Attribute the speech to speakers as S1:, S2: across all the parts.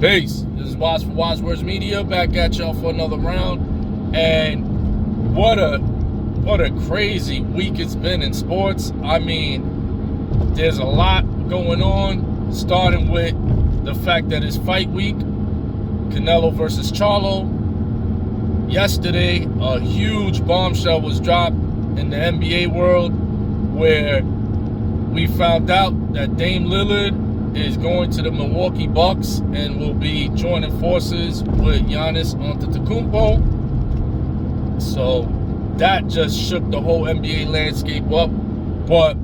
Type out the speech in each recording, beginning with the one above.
S1: Peace. This is Wise for Wise Words Media, back at y'all for another round. And what a crazy week it's been in sports. I mean, there's a lot going on, starting with the fact that it's fight week. Canelo versus Charlo. Yesterday, a huge bombshell was dropped in the NBA world where we found out that Dame Lillard is going to the Milwaukee Bucks and will be joining forces with Giannis Antetokounmpo. So that just shook the whole NBA landscape up. But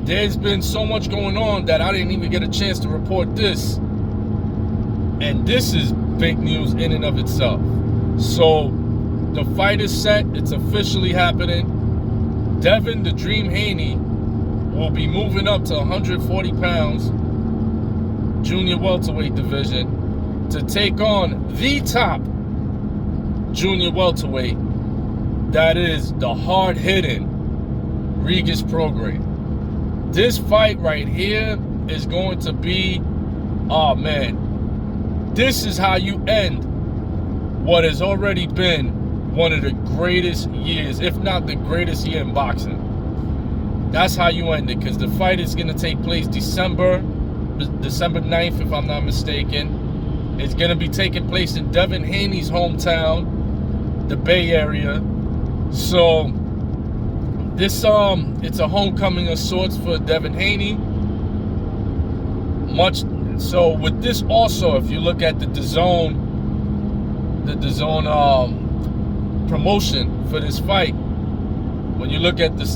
S1: there's been so much going on that I didn't even get a chance to report this. And this is big news in and of itself. So the fight is set. It's officially happening. Devin, the Dream Haney, will be moving up to 140 pounds, junior welterweight division, to take on the top junior welterweight, that is the hard-hitting Regis Prograis. This fight right here is going to be, oh man, this is how you end what has already been one of the greatest years, if not the greatest year in boxing. That's how you end it, because the fight is going to take place December 9th, if I'm not mistaken. It's going to be taking place in Devin Haney's hometown, the Bay Area. So this it's a homecoming of sorts for Devin Haney. So with this also, if you look at the DAZN promotion for this fight, when you look at the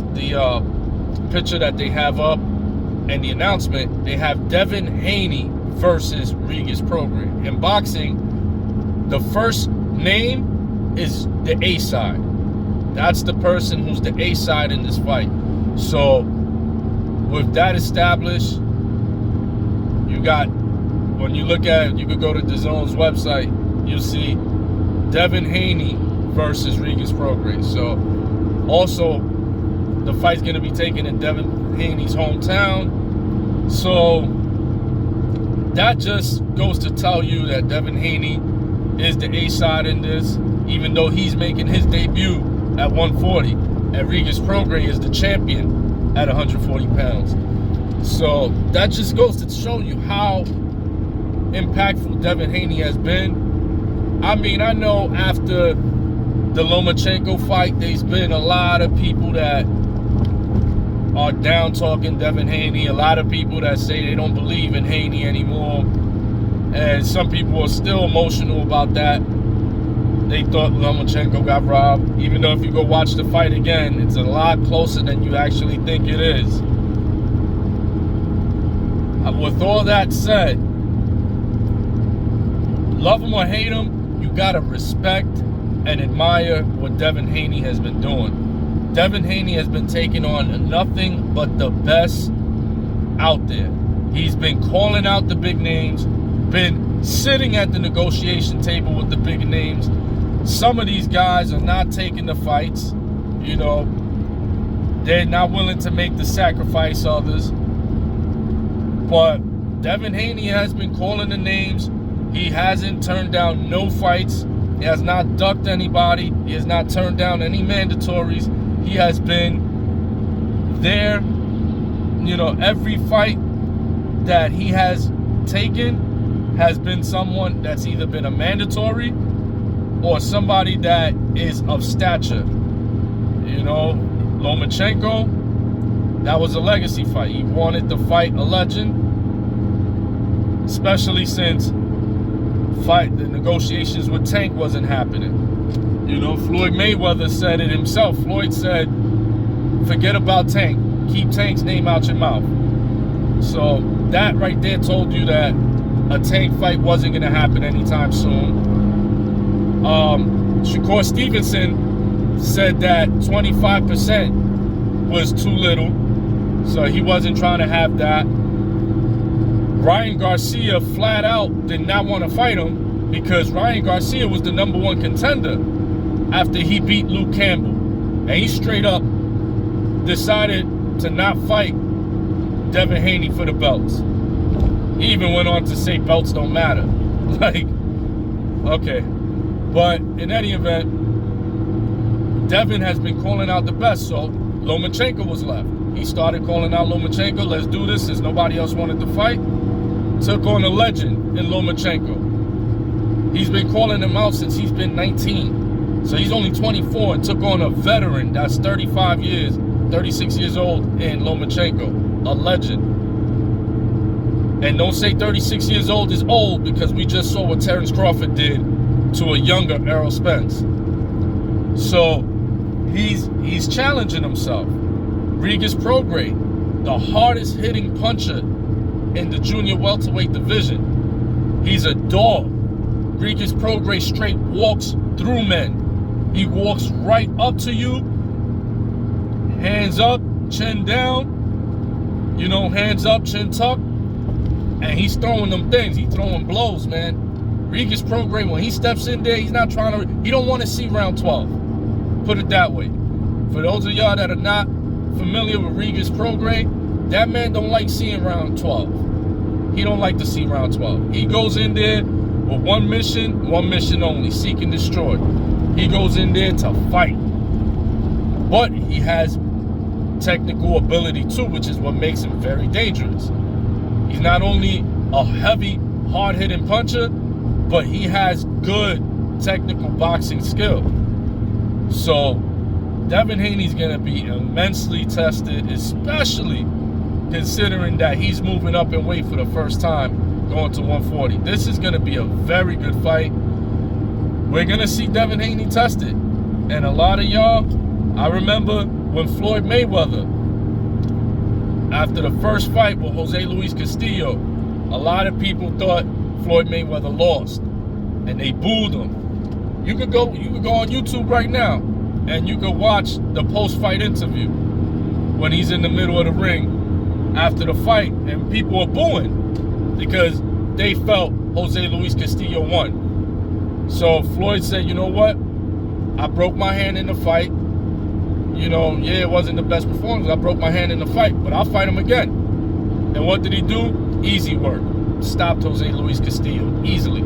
S1: picture that they have up and the announcement, they have Devin Haney versus Regis Prograis. In boxing, the first name is the A side. That's the person who's the A side in this fight. So with that established, you got, when you look at it, you could go to DAZN's website, you'll see Devin Haney versus Regis Prograis. So also, the fight's going to be taken in Devin Haney's hometown. So that just goes to tell you that Devin Haney is the A-side in this, even though he's making his debut at 140. And Regis Prograis is the champion at 140 pounds. So that just goes to show you how impactful Devin Haney has been. I mean, I know after the Lomachenko fight, there's been a lot of people that are down talking Devin Haney, a lot of people that say they don't believe in Haney anymore, and some people are still emotional about that. They thought Lomachenko got robbed, even though if you go watch the fight again, it's a lot closer than you actually think it is. With all that said, love him or hate him, you gotta respect and admire what Devin Haney has been doing. Devin Haney has been taking on nothing but the best out there. He's been calling out the big names, been sitting at the negotiation table with the big names. Some of these guys are not taking the fights. You know, they're not willing to make the sacrifice, others. But Devin Haney has been calling the names. He hasn't turned down no fights. He has not ducked anybody. He has not turned down any mandatories. He has been there. You know, every fight that he has taken has been someone that's either been a mandatory or somebody that is of stature. You know, Lomachenko, that was a legacy fight. He wanted to fight a legend, especially since the negotiations with Tank wasn't happening. You know, Floyd Mayweather said it himself. Floyd said, forget about Tank. Keep Tank's name out your mouth. So that right there told you that a Tank fight wasn't going to happen anytime soon. Shakur Stevenson said that 25% was too little. So he wasn't trying to have that. Ryan Garcia flat out did not want to fight him because Ryan Garcia was the #1 contender after he beat Luke Campbell. And he straight up decided to not fight Devin Haney for the belts. He even went on to say belts don't matter. Like, okay. But in any event, Devin has been calling out the best, so Lomachenko was left. He started calling out Lomachenko, let's do this, since nobody else wanted to fight. Took on a legend in Lomachenko. He's been calling him out since he's been 19. So he's only 24 and took on a veteran that's 35 years, 36 years old in Lomachenko, a legend. And don't say 36 years old is old, because we just saw what Terrence Crawford did to a younger Errol Spence. So he's challenging himself. Regis Prograis, the hardest hitting puncher in the junior welterweight division. He's a dog. Regis Prograis straight walks through men. He walks right up to you, hands up, chin down, you know, hands up, chin tucked, and he's throwing them things. He's throwing blows, man. Regis Prograis, when he steps in there, he's not trying to, he don't want to see round 12. Put it that way. For those of y'all that are not familiar with Regis Prograis, that man don't like seeing round 12. He don't like to see round 12. He goes in there with one mission only, seek and destroy. He goes in there to fight. But he has technical ability too, which is what makes him very dangerous. He's not only a heavy, hard-hitting puncher, but he has good technical boxing skill. So Devin Haney's going to be immensely tested, especially considering that he's moving up in weight for the first time, going to 140. This is going to be a very good fight. We're going to see Devin Haney tested. And a lot of y'all, I remember when Floyd Mayweather, after the first fight with Jose Luis Castillo, a lot of people thought Floyd Mayweather lost, and they booed him. You could go on YouTube right now, and you could watch the post-fight interview when he's in the middle of the ring after the fight, and people are booing because they felt Jose Luis Castillo won. So Floyd said, you know what? I broke my hand in the fight. You know, yeah, it wasn't the best performance. I broke my hand in the fight, but I'll fight him again. And what did he do? Easy work. Stopped Jose Luis Castillo easily.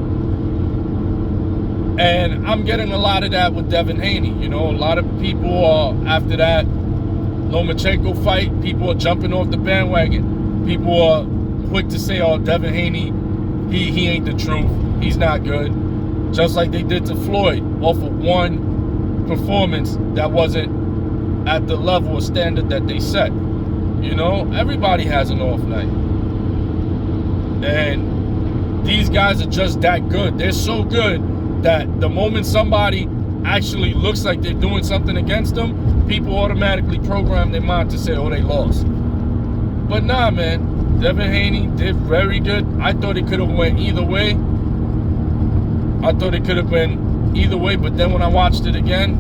S1: And I'm getting a lot of that with Devin Haney. You know, a lot of people are, after that Lomachenko fight, people are jumping off the bandwagon. People are quick to say, oh, Devin Haney, he ain't the truth. He's not good. Just like they did to Floyd off of one performance that wasn't at the level or standard that they set. You know, everybody has an off night. And these guys are just that good. They're so good that the moment somebody actually looks like they're doing something against them, people automatically program their mind to say, oh, they lost. But nah, man. Devin Haney did very good. I thought it could have went either way. But then when I watched it again,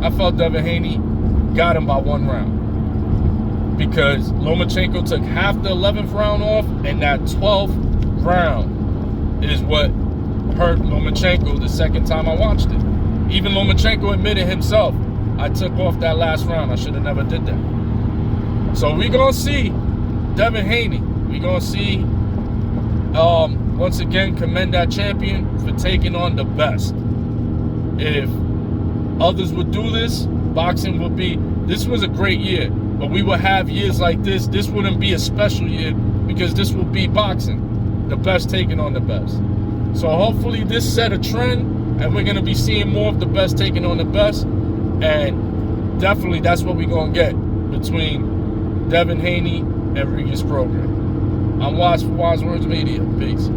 S1: I felt Devin Haney got him by one round. Because Lomachenko took half the 11th round off, and that 12th round is what hurt Lomachenko the second time I watched it. Even Lomachenko admitted himself, I took off that last round. I should have never did that. So we're going to see Devin Haney. We're going to see, once again, commend that champion for taking on the best. If others would do this, boxing would be, this was a great year, but we would have years like this. This wouldn't be a special year because this would be boxing, the best taking on the best. So hopefully this set a trend, and we're going to be seeing more of the best taking on the best, and definitely that's what we're going to get between Devin Haney and Regis Prograis. I'm Watch for Wise Words Media. Peace.